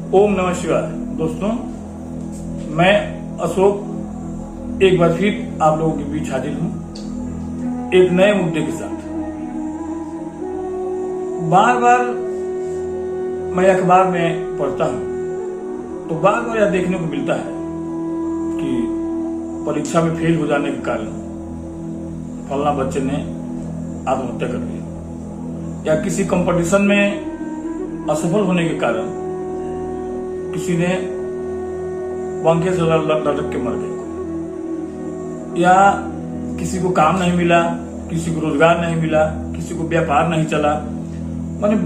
ओम नमः शिवाय। दोस्तों, मैं अशोक एक बार फिर आप लोगों के बीच हाजिर हूं एक नए मुद्दे के साथ। बार बार मैं अखबार में पढ़ता हूं तो बार बार यह देखने को मिलता है कि परीक्षा में फेल हो जाने के कारण फलना बच्चे ने आत्महत्या कर ली, या किसी कंपटीशन में असफल होने के कारण किसी ने पंखे से लटक के मर गए, या किसी को काम नहीं मिला, किसी को रोजगार नहीं मिला, किसी को व्यापार नहीं चला। माने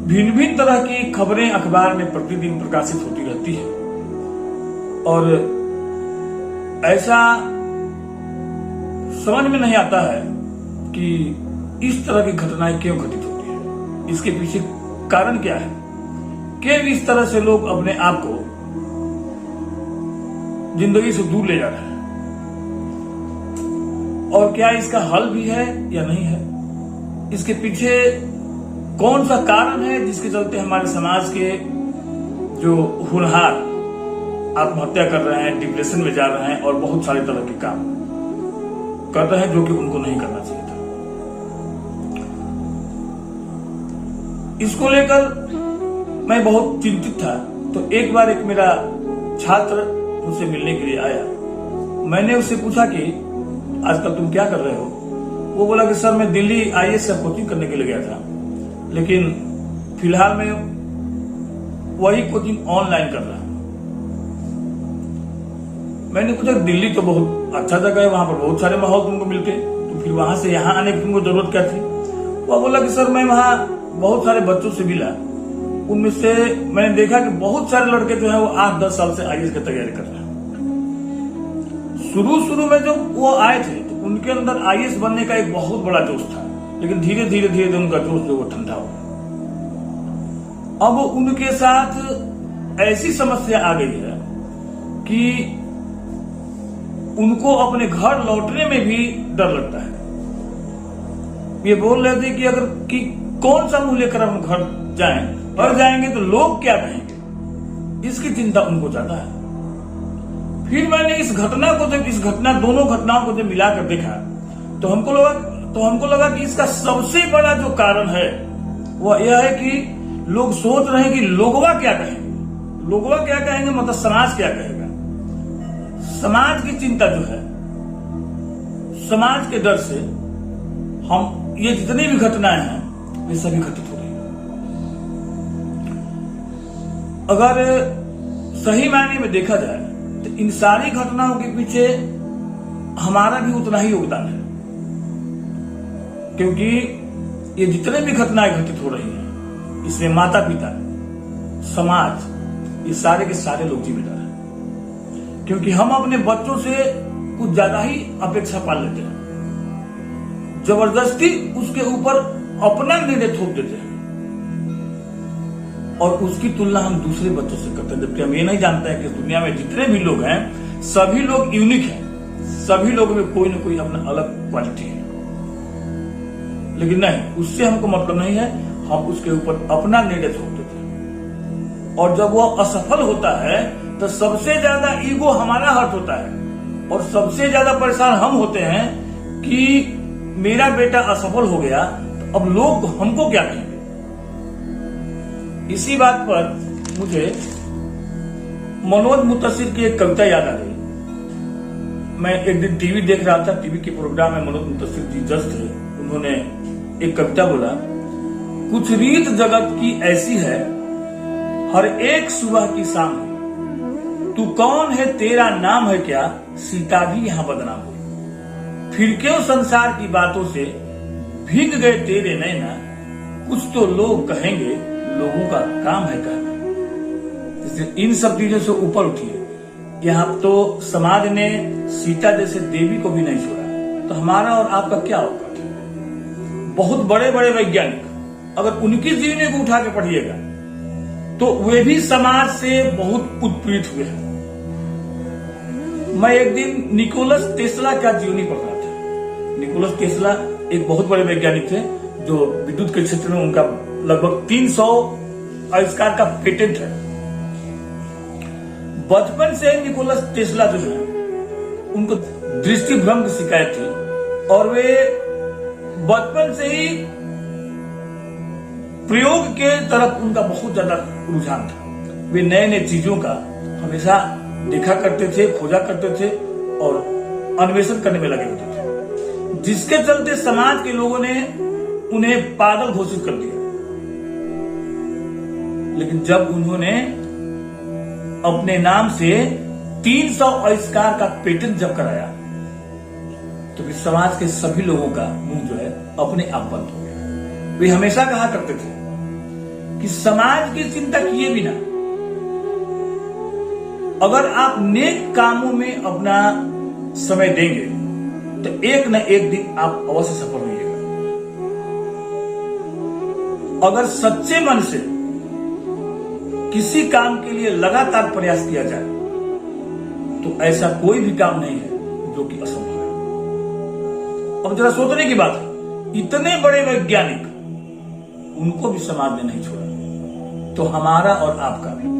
भिन्न भिन्न तरह की खबरें अखबार में प्रतिदिन प्रकाशित होती रहती है और ऐसा समझ में नहीं आता है कि इस तरह की घटनाएं क्यों घटित होती है, इसके पीछे कारण क्या है, क्यों इस तरह से लोग अपने आप को जिंदगी से दूर ले जा रहे हैं, और क्या इसका हल भी है या नहीं है, इसके पीछे कौन सा कारण है जिसके चलते हमारे समाज के जो होनहार आत्महत्या कर रहे हैं, डिप्रेशन में जा रहे हैं और बहुत सारे तरह के काम कर रहे हैं जो कि उनको नहीं करना चाहिए था। इसको लेकर मैं बहुत चिंतित था। तो एक बार एक मेरा छात्र मुझसे मिलने के लिए आया। मैंने उससे पूछा कि आजकल तुम क्या कर रहे हो। वो बोला कि सर, मैं दिल्ली IAS से कोचिंग करने के लिए गया था, लेकिन फिलहाल मैं वही कोचिंग ऑनलाइन कर रहा हूं। मैंने पूछा दिल्ली तो बहुत अच्छा जगह है, वहां पर बहुत सारे माहौल तुमको मिलते, तो फिर वहां से यहाँ आने की तुमको जरूरत क्या थी। वो बोला कि सर, मैं वहां बहुत सारे बच्चों से मिला, उनमें से मैंने देखा कि बहुत सारे लड़के जो है वो 8-10 साल से IAS की तैयारी कर रहे हैं। शुरू में जब वो आए थे तो उनके अंदर IAS बनने का एक बहुत बड़ा जोश था, लेकिन धीरे धीरे उनका जोश जो वो ठंडा हो गया। अब उनके साथ ऐसी समस्या आ गई है कि उनको अपने घर लौटने में भी डर लगता है। ये बोल रहे थे कि अगर कि कौन सा मुंह लेकर हम घर जाएं, और जाएंगे तो लोग क्या कहेंगे, इसकी चिंता उनको ज्यादा है। फिर मैंने इस दोनों घटनाओं को जब मिलाकर देखा तो हमको लगा कि इसका सबसे बड़ा जो कारण है वह यह है कि लोग सोच रहे हैं कि लोगवा क्या कहेंगे, मतलब समाज क्या कहेगा। समाज की चिंता जो है, समाज के डर से हम ये जितनी भी घटनाएं हैं वे सभी घटित हो रही हैं। अगर सही मायने में देखा जाए तो इन सारी घटनाओं के पीछे हमारा भी उतना ही योगदान है, क्योंकि ये जितने भी घटनाएं घटित हो रही हैं इसमें माता पिता, समाज, ये सारे के सारे लोग जिम्मेदार हैं, क्योंकि हम अपने बच्चों से कुछ ज्यादा ही अपेक्षा पाल लेते हैं, जबरदस्ती उसके ऊपर अपना निर्णय थोप देते हैं और उसकी तुलना हम दूसरे बच्चों से करते हैं, जबकि हम ये नहीं जानते हैं कि दुनिया में जितने भी लोग हैं सभी लोग यूनिक हैं, सभी लोगों में कोई ना कोई अपना अलग क्वालिटी है। लेकिन नहीं, उससे हमको मतलब नहीं है, हम उसके ऊपर अपना निर्णय थोप देते हैं, और जब वो असफल होता है तो सबसे ज्यादा ईगो हमारा हर्ट होता है और सबसे ज्यादा परेशान हम होते हैं कि मेरा बेटा असफल हो गया तो अब लोग हमको क्या कहेंगे। इसी बात पर मुझे मनोज मुत्तसिर की एक कविता याद आ गई। मैं एक दिन टीवी देख रहा था, टीवी के प्रोग्राम में मनोज मुत्तसिर जी जज थे। उन्होंने एक कविता बोला, कुछ रीत जगत की ऐसी है हर एक सुबह की शाम, तू कौन है तेरा नाम है क्या, सीता भी यहां बदनाम हुई। फिर क्यों संसार की बातों से भीग गए तेरे नैना, कुछ तो लोग कहेंगे लोगों का काम है कहना। इसलिए इन सब चीजों से ऊपर उठिए। यहाँ तो समाज ने सीता जैसे देवी को भी नहीं छोड़ा, तो हमारा और आपका क्या औकात है। बहुत बड़े बड़े वैज्ञानिक, अगर उनकी जीवनी को उठा के पढ़िएगा तो वे भी समाज से बहुत उत्पीड़ित हुए हैं। मैं एक दिन निकोलस टेस्ला का जीवनी पढ़ रहा था। निकोलस टेस्ला एक बहुत बड़े वैज्ञानिक थे जो विद्युत के क्षेत्र में उनका लगभग 300 आविष्कार का पेटेंट है। बचपन से निकोलस टेस्ला जो है उनको दृष्टि भ्रम की शिकायत थी और वे बचपन से ही प्रयोग के तरफ उनका बहुत ज्यादा रुझान था। वे नए नए चीजों का हमेशा देखा करते थे, खोजा करते थे और अन्वेषण करने में लगे होते थे, जिसके चलते समाज के लोगों ने उन्हें पागल घोषित कर दिया। लेकिन जब उन्होंने अपने नाम से 300 आविष्कार का पेटेंट जब कराया तो फिर समाज के सभी लोगों का मुंह जो है अपने आप बंद हो गया। वे हमेशा कहा करते थे कि समाज की चिंता किए बिना अगर आप नेक कामों में अपना समय देंगे तो एक न एक दिन आप अवश्य सफल होइएगा। अगर सच्चे मन से किसी काम के लिए लगातार प्रयास किया जाए तो ऐसा कोई भी काम नहीं है जो कि असंभव है। अब जरा सोचने की बात है, इतने बड़े वैज्ञानिक, उनको भी समाज ने नहीं छोड़ा, तो हमारा और आपका भी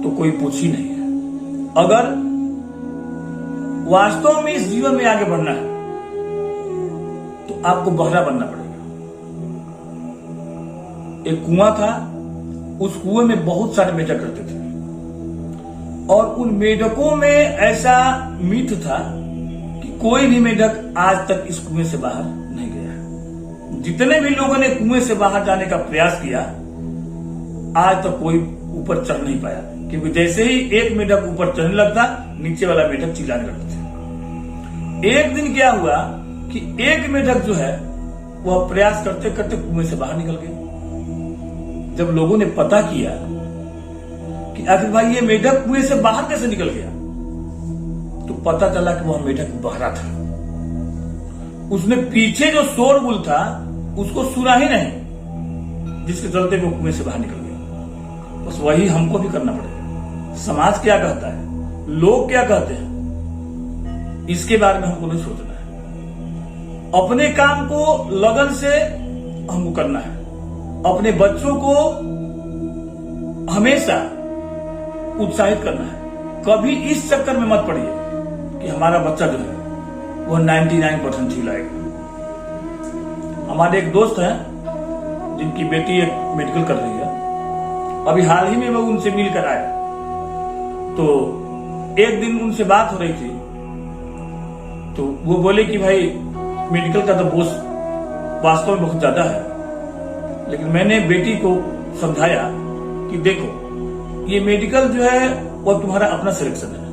तो कोई पूछ ही नहीं है। अगर वास्तव में इस जीवन में आगे बढ़ना है तो आपको बहरा बनना पड़ेगा। एक कुआं था, उस कुएं में बहुत सारे मेढक रहते थे और उन मेढकों में ऐसा मिथ था कि कोई भी मेढक आज तक इस कुएं से बाहर नहीं गया। जितने भी लोगों ने कुएं से बाहर जाने का प्रयास किया आज तक कोई ऊपर चढ़ नहीं पाया, क्योंकि जैसे ही एक मेढक ऊपर चढ़ने लगता नीचे वाला मेढक चिल्लाने लगता था। एक दिन क्या हुआ कि एक मेढक जो है वह प्रयास करते करते कुएं से बाहर निकल गया। जब लोगों ने पता किया कि आखिर भाई ये मेढक कुएं से बाहर कैसे निकल गया तो पता चला कि वह मेढक बहरा था। उसने पीछे जो शोरगुल था उसको सुना ही नहीं, जिसके चलते वो कुएं से बाहर निकल गया। बस वही हमको भी करना पड़ेगा। समाज क्या कहता है, लोग क्या कहते हैं, इसके बारे में हमको नहीं सोचना है। अपने काम को लगन से हमको करना है। अपने बच्चों को हमेशा उत्साहित करना है। कभी इस चक्कर में मत पड़िए कि हमारा बच्चा जो है वह 99% ही लाएगा। हमारे एक दोस्त हैं जिनकी बेटी एक मेडिकल कर रही है। अभी हाल ही में मैं उनसे मिलकर आया तो एक दिन उनसे बात हो रही थी तो वो बोले कि भाई मेडिकल का तो बोझ वास्तव में बहुत ज्यादा है, लेकिन मैंने बेटी को समझाया कि देखो ये मेडिकल जो है वो तुम्हारा अपना सिलेक्शन है,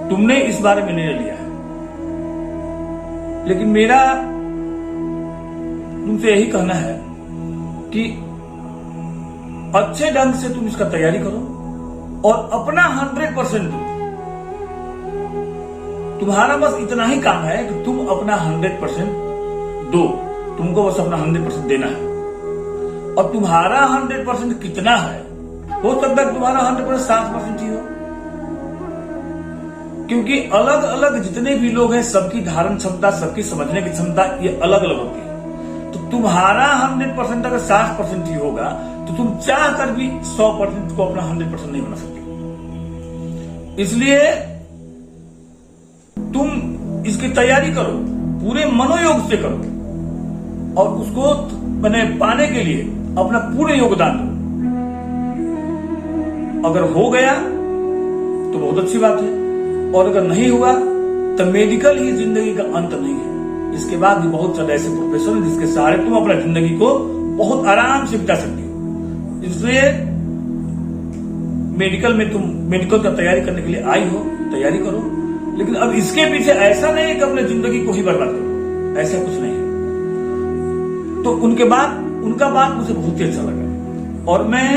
तुमने इस बारे में निर्णय लिया है, लेकिन मेरा तुमसे यही कहना है कि अच्छे ढंग से तुम इसका तैयारी करो और अपना 100% दो। तुम्हारा बस इतना ही काम है कि तुम अपना 100% दो। तुमको बस अपना 100% देना है। और तुम्हारा 100% कितना है, हो सकता है तुम्हारा 100% 60% ही हो, क्योंकि अलग अलग जितने भी लोग हैं सबकी धारण क्षमता, सबकी समझने की क्षमता ये अलग अलग होती है। तो तुम्हारा 100% अगर 60% ही होगा तो तुम चाह कर भी 100% को अपना 100% नहीं बना सकते। इसलिए तुम इसकी तैयारी करो, पूरे मनोयोग से करो और उसको मैंने पाने के लिए अपना पूरे योगदान दो। अगर हो गया तो बहुत अच्छी बात है, और अगर नहीं हुआ तो मेडिकल ही जिंदगी का अंत नहीं है। इसके बाद भी बहुत सारे ऐसे प्रोफेशन है जिसके सहारे तुम अपना जिंदगी को बहुत आराम से बिता सकती हो। इसलिए मेडिकल में तुम मेडिकल का तैयारी करने के लिए आई हो, तैयारी करो, लेकिन अब इसके पीछे ऐसा नहीं है कि अपने जिंदगी को ही बर्बाद करो, ऐसा कुछ नहीं है। तो उनका बात मुझे बहुत ही अच्छा लगा। और मैं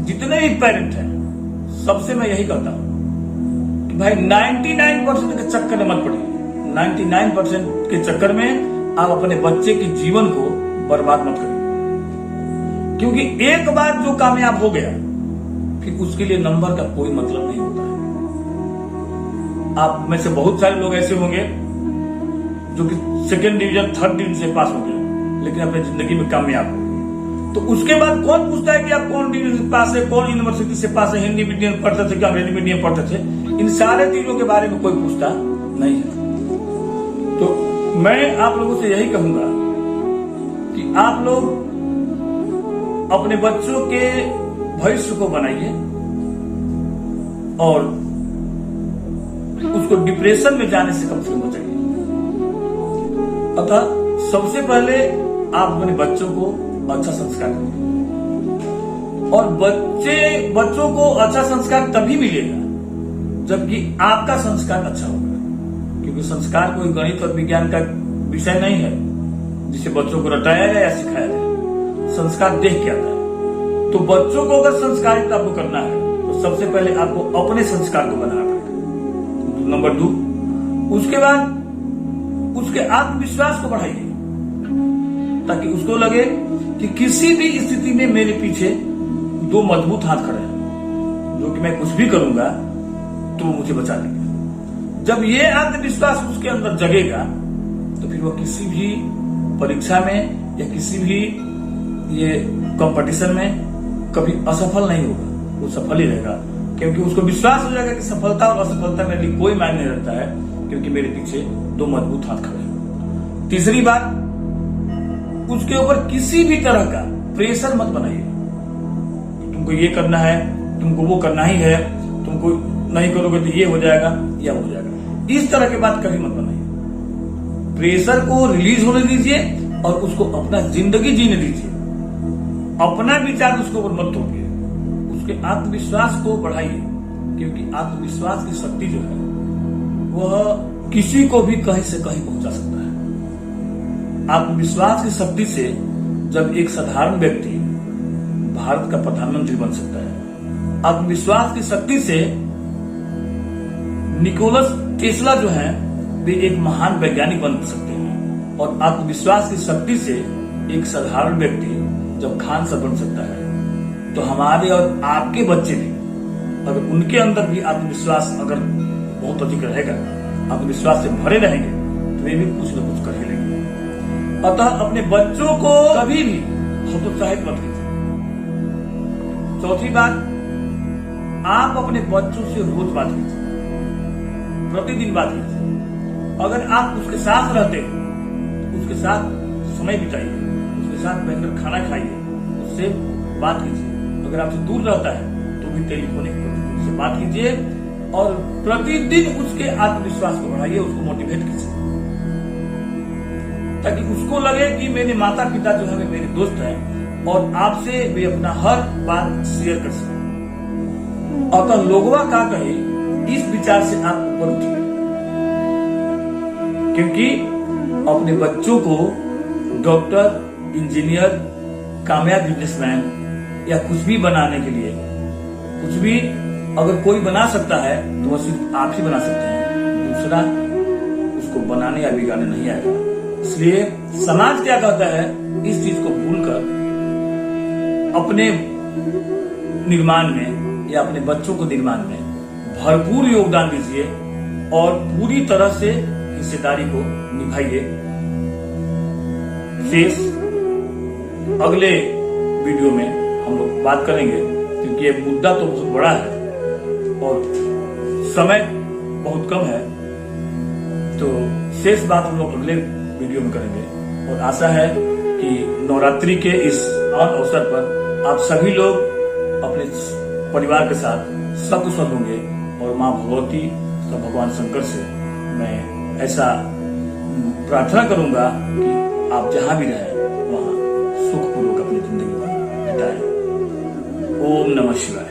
जितने भी पेरेंट हैं सबसे मैं यही कहता हूं कि भाई 99% के चक्कर में मत पड़िए। 99% के चक्कर में आप अपने बच्चे के जीवन को बर्बाद मत करिए, क्योंकि एक बार जो कामयाब हो गया फिर उसके लिए नंबर का कोई मतलब नहीं होता है। आप में से बहुत सारे लोग ऐसे होंगे जो कि 2nd डिवीजन 3rd डिवीजन से पास हो गए लेकिन अपनी जिंदगी में कामयाब हो गए। तो उसके बाद कौन पूछता है कि आप कौन डिग्री से पास है, कौन यूनिवर्सिटी से पास है, हिंदी मीडियम पढ़ते थे क्या अंग्रेजी मीडियम पढ़ते थे, इन सारे चीजों के बारे में कोई पूछता नहीं है। तो मैं आप लोगों से यही कहूंगा कि आप लोग अपने बच्चों के भविष्य को बनाइए और उसको डिप्रेशन में जाने से कम से कम बचाइए। अतः सबसे पहले आप अपने बच्चों को अच्छा संस्कार करिए और बच्चों को अच्छा संस्कार तभी मिलेगा जबकि आपका संस्कार अच्छा होगा, क्योंकि संस्कार कोई गणित और विज्ञान का विषय नहीं है जिसे बच्चों को रटाया जाए या सिखाया जाए। संस्कार देख के आता है। तो बच्चों को अगर संस्कारित आपको करना है तो सबसे पहले आपको अपने संस्कार को बनाना पड़ेगा। नंबर 2, उसके बाद उसके आत्मविश्वास को बढ़ाइए ताकि उसको लगे कि किसी भी स्थिति में मेरे पीछे 2 मजबूत हाथ खड़े हैं, जो कि मैं कुछ भी करूंगा तो वो मुझे बचा लेंगे। जब ये आत्मविश्वास उसके अंदर जगेगा तो फिर वो किसी भी परीक्षा में या किसी भी ये कंपटीशन में कभी असफल नहीं होगा, वो सफल ही रहेगा, क्योंकि उसको विश्वास हो जाएगा कि सफलता और असफलता मेरे लिए कोई मायने नहीं रखता है, क्योंकि मेरे पीछे 2 मजबूत हाथ खड़े हैं। तीसरी बात, उसके ऊपर किसी भी तरह का प्रेशर मत बनाइए। तुमको ये करना है, तुमको वो करना ही है, तुमको नहीं करोगे तो ये हो जाएगा या हो जाएगा, इस तरह की बात कभी मत बनाइए। प्रेशर को रिलीज होने दीजिए और उसको अपना जिंदगी जीने दीजिए। अपना विचार उसके ऊपर मत थोपिए, उसके आत्मविश्वास को बढ़ाइए, क्योंकि आत्मविश्वास की शक्ति जो है वह किसी को भी कहीं से कहीं पहुंचा सकता है। आत्मविश्वास की शक्ति से जब एक साधारण व्यक्ति भारत का प्रधानमंत्री बन सकता है, आत्मविश्वास की शक्ति से निकोलस टेस्ला जो है वे एक महान वैज्ञानिक बन सकते हैं, और आत्मविश्वास की शक्ति से एक साधारण व्यक्ति जब खान साहब बन सकता है, तो हमारे और आपके बच्चे भी अगर उनके अंदर भी आत्मविश्वास अगर बहुत अधिक रहेगा, आत्मविश्वास से भरे रहेंगे, तो वे भी कुछ न कुछ कर ही लेंगे। अतः अपने बच्चों को कभी भी हतोत्साहित मत कीजिए। चौथी बात, आप अपने बच्चों से रोज बात कीजिए, प्रतिदिन बात कीजिए। अगर आप उसके साथ रहते हो, उसके साथ समय बिताइए, उसके साथ बैठकर खाना खाइए, उससे बात कीजिए। अगर आपसे दूर रहता है तो भी टेलीफोनिक उससे बात कीजिए और प्रतिदिन उसके आत्मविश्वास को बढ़ाइए, उसको मोटिवेट कीजिए, ताकि उसको लगे कि मेरे माता पिता जो है मेरे दोस्त हैं और आपसे वे अपना हर बात शेयर कर सकें। अतः लोगवा का कहे, इस विचार से आप ऊपर उठिए, क्योंकि अपने बच्चों को डॉक्टर, इंजीनियर, कामयाब बिजनेसमैन या कुछ भी बनाने के लिए, कुछ भी अगर कोई बना सकता है तो वह सिर्फ आप ही बना सकते हैं, दूसरा उसको बनाने या बिगाड़ने नहीं आएगा। इसलिए समाज क्या कहता है, इस चीज को भूलकर अपने निर्माण में या अपने बच्चों को निर्माण में भरपूर योगदान दीजिए और पूरी तरह से हिस्सेदारी को निभाइए। शेष अगले वीडियो में हम लोग बात करेंगे, क्योंकि ये मुद्दा तो बहुत बड़ा है और समय बहुत कम है, तो शेष बात हम लोग अगले वीडियो में करेंगे। और आशा है कि नवरात्रि के इस अवसर पर आप सभी लोग अपने परिवार के साथ सकुशल होंगे, और माँ भगवती तथा भगवान शंकर से मैं ऐसा प्रार्थना करूंगा कि आप जहां भी रहें वहां सुखपूर्वक अपनी जिंदगी बिताएं। ओम नमः शिवाय।